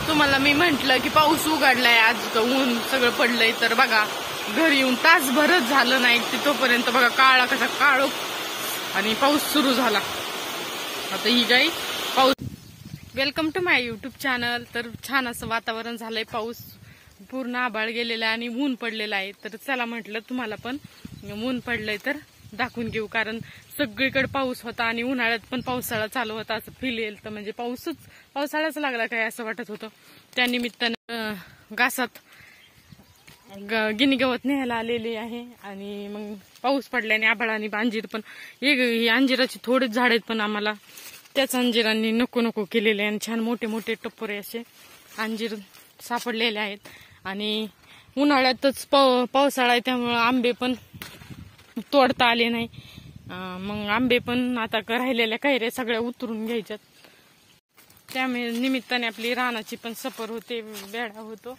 तुम्हाला मी म्हंटल की पाऊस उघडलाय, आज ऊन सगळं पडलंय, तर बघा घरी येऊन तासभरच झालं नाही की तोपर्यंत बघा काळा कसा काळो आणि पाऊस सुरू झाला. आता ही गाई पाऊस. Welcome to my YouTube channel. तर छान असं वातावरण झालंय, पाऊस पूर्ण आभाळ गेलेला आहे आणि ऊन पडलेलं आहे. तर चला म्हटलं तुम्हाला पण ऊन पडलंय तर दाखवून घेऊ, कारण सगळीकडे पाऊस होता आणि उन्हाळ्यात पण पावसाळा चालू होता असं फील येईल. तर म्हणजे पावसाळाच लागला काय असं वाटत होतं. त्यानिमित्तानं घासात गिनी गवत न्यायला आलेली आहे आणि मग पाऊस पडल्याने आभाळाने अंजीर पण ही अंजिराची थोडेच झाड आहेत, पण आम्हाला त्याच अंजिरांनी नको नको केलेले आणि छान मोठे मोठे टप्परे असे अंजीर सापडलेले आहेत. आणि उन्हाळ्यातच पावसाळा आहे त्यामुळे आंबे पण तोडता आले नाही. मग आंबे पण आता राहिलेल्या कैऱ्या सगळ्या उतरून घ्यायच्यात. त्यामुळे निमित्ताने आपली रानाची पण सफर होते, वेढा होतो.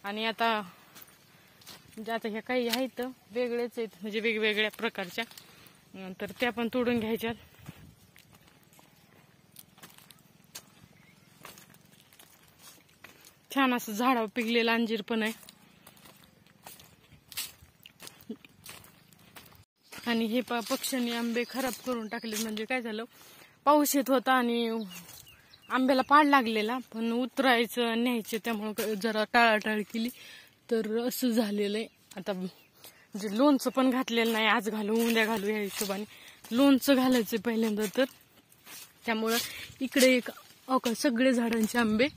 आणि आता ह्या काही आहेत वेगळेच आहेत, म्हणजे वेगवेगळ्या प्रकारच्या, तर त्या पण तोडून घ्यायच्यात. छान असं झाडावर पिकलेलं अंजीर पण आहे. आणि हे पक्ष्यांनी आंबे खराब करून टाकले. म्हणजे काय झालं, पाऊस येत होता आणि आंब्याला पाड लागलेला, पण उतरायचं न्यायचं त्यामुळे जरा टाळाटाळ केली, तर असं झालेलं आहे. आता म्हणजे लोणचं पण घातलेलं नाही, आज घालू उद्या घालू या हिशोबाने लोणचं घालायचं पहिल्यांदा. तर त्यामुळं इकडे एक सगळे झाडांचे आंबे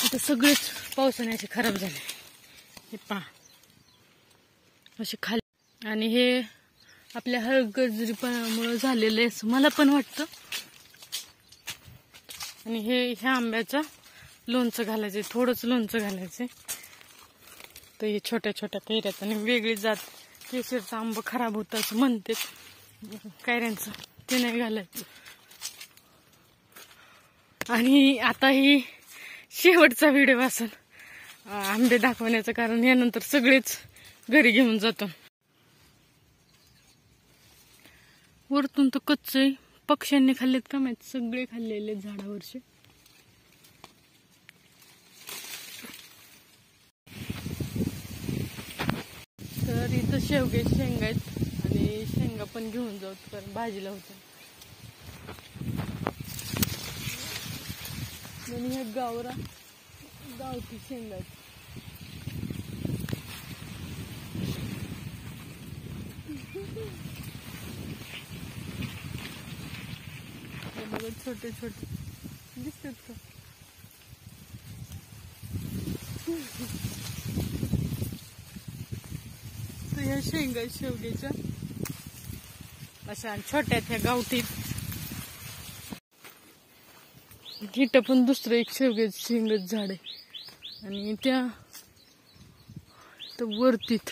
आता सगळेच पावसाने असे खराब झाले. हे पहा असे खाली. आणि हे आपल्या हळगर्जीपणामुळे झालेलं आहे असं मला पण वाटतं. आणि ह्या आंब्याचं लोणचं घालायचंय, थोडंच लोणचं घालायचंय. तर हे छोट्या छोट्या कैऱ्यात आणि वेगळी जात केशरचा आंब खराब होतं असं म्हणते कैऱ्यांचं, ते नाही घालायचं. आणि आता ही शेवटचा व्हिडिओ असेल आंबे दाखवण्याचं, कारण यानंतर सगळेच घरी घेऊन जातो. वरतून तर कच्चे पक्ष्यांनी खाल्लेत का माहित, सगळे खाल्लेले झाडावरचे. तर इथं शेवगे शेंगा आहेत आणि शेंगा पण घेऊन जाऊ, कारण भाजीला होतं. आणि ह्या गावठी शेंगा आहेत. छोटे छोटे दिसतात का? तर ह्या शेंगा शेवग्याच्या अशा छोट्यात ह्या गावठीत. इथं पण दुसरं एक शेवग्याचं शेंगच झाड आहे आणि त्या वरतीत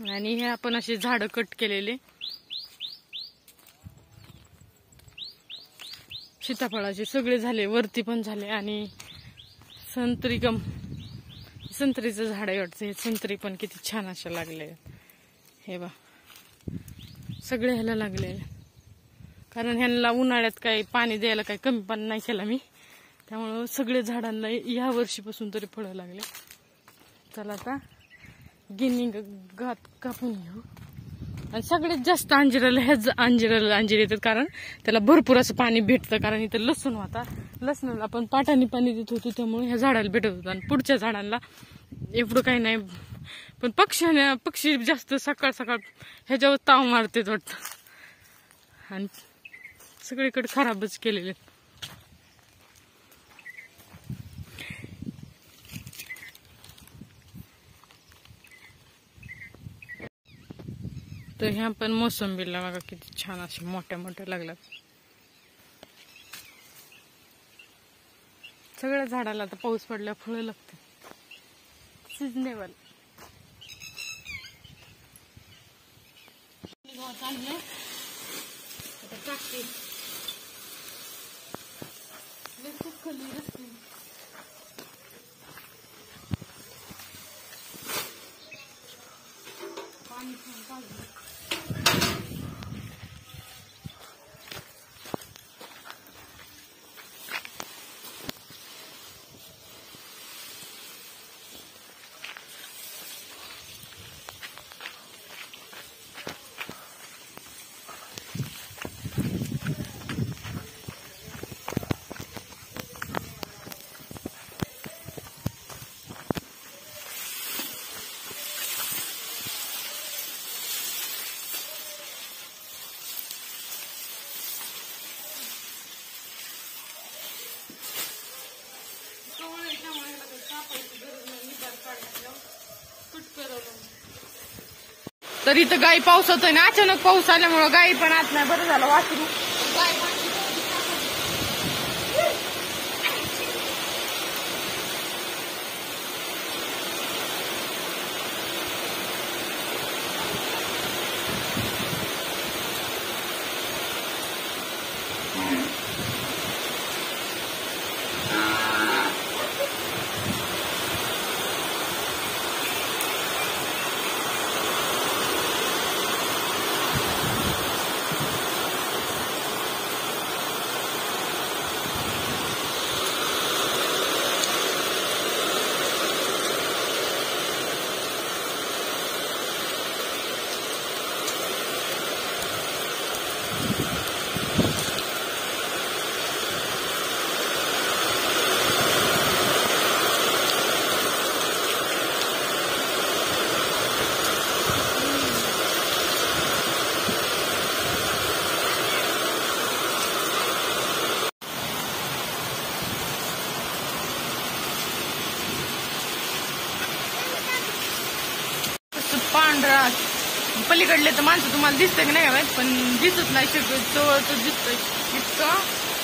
आणि हे आपण असे झाड कट केलेले. सीताफळाचे सगळे झाले, वरती पण झाले. आणि संत्रीचं झाड आहे वाटतं. हे संत्री पण किती छान असे लागले. हे बा सगळे ह्याला लागले, कारण ह्यांना उन्हाळ्यात काही पाणी द्यायला काही कमी पाणी नाही केला मी, त्यामुळं सगळे झाडांना या वर्षीपासून तरी फळं लागले. चला आता गिनी गात कापून घेऊ. आणि सगळ्यात जास्त अंजिराला येतात, कारण त्याला भरपूर असं पाणी भेटतं. कारण इथं लसूण होता, लसणाला आपण पाटाने पाणी देत होतो, त्यामुळे ह्या झाडाला भेटत होतं. आणि पुढच्या झाडांना एवढं काही नाही, पण पक्षी जास्त सकाळ सकाळ ह्याच्यावर ताव मारते वाटतं आणि सगळीकडे खराबच केलेले. तर ह्या पण मोसंबीला बघा किती छान असे मोठ्या मोठ्या लागतात. सगळ्या झाडाला आता पाऊस पडल्या फळं लागते, सिजनेबल. टाकते पाणी तर इथं गाई पाऊस होतोय ना, अचानक पाऊस आल्यामुळं गाई पण आत नाही. बरं झालं वासरू गाय पांढरा. पलीकडले तर माणसं तुम्हाला दिसतंय की नाही माहित, पण दिसत नाही. जवळच दिसतंय. इतका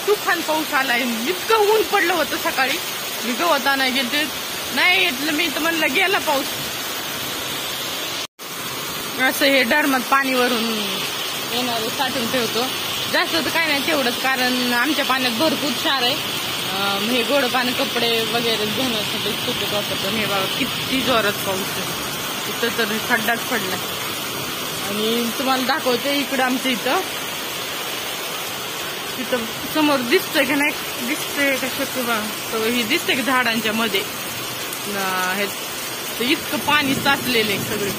तुफान पाऊस आलाय. इतकं ऊन पडलं होतं सकाळी. मी गवत आणायला गेलते, नाही येतलं मी तर म्हणलं गेला पाऊस. असं हे डरमत पाणी वरून येणार साठवून ठेवतो. जास्त तर काय नाही तेवढंच, कारण आमच्या पाण्यात भरपूर क्षार आहे. हे गोड पाणी कपडे वगैरे धुण्यासाठी सुकत वापरतो. हे बघा किती जोरात पाऊस आहे. इथं तर खड्डाच पडला. आणि तुम्हाला दाखवते इकडं आमच्या तिथं समोर दिसतंय का नाही, दिसतंय का शक्य ही दिसतंय की झाडांच्या मध्ये हे इतकं पाणी साचलेलं आहे सगळे.